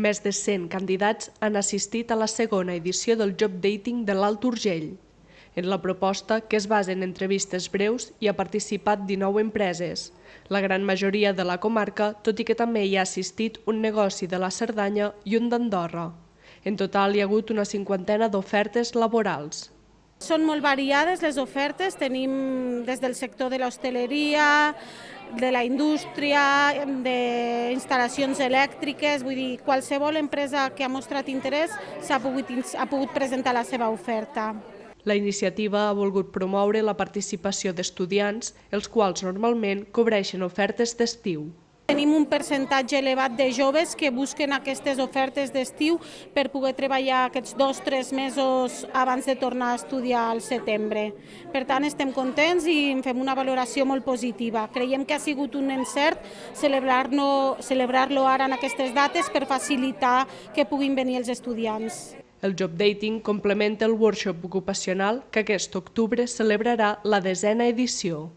Més de 100 candidats han assistit a la segona edició del Job Dating de l'Alt Urgell. En la proposta, que es basa en entrevistes breus, hi ha participat 19 empreses, la gran majoria de la comarca, tot i que també hi ha assistit un negoci de la Cerdanya i un d'Andorra. En total hi ha hagut una cinquantena d'ofertes laborals. Són molt variades les ofertes, tenim des del sector de l'hostaleria, de la indústria, d'instal·lacions elèctriques, vull dir, qualsevol empresa que ha mostrat interès ha pogut presentar la seva oferta. La iniciativa ha volgut promoure la participació d'estudiants, els quals normalment cobreixen ofertes d'estiu. Tenim un percentatge elevat de joves que busquen aquestes ofertes d'estiu per poder treballar aquests 2 o 3 mesos abans de tornar a estudiar al setembre. Per tant, estem contents i en fem una valoració molt positiva. Creiem que ha sigut un encert celebrar-lo ara en aquestes dates per facilitar que puguin venir els estudiants. El Job Dating complementa el workshop ocupacional que aquest octubre celebrarà la 10a edició.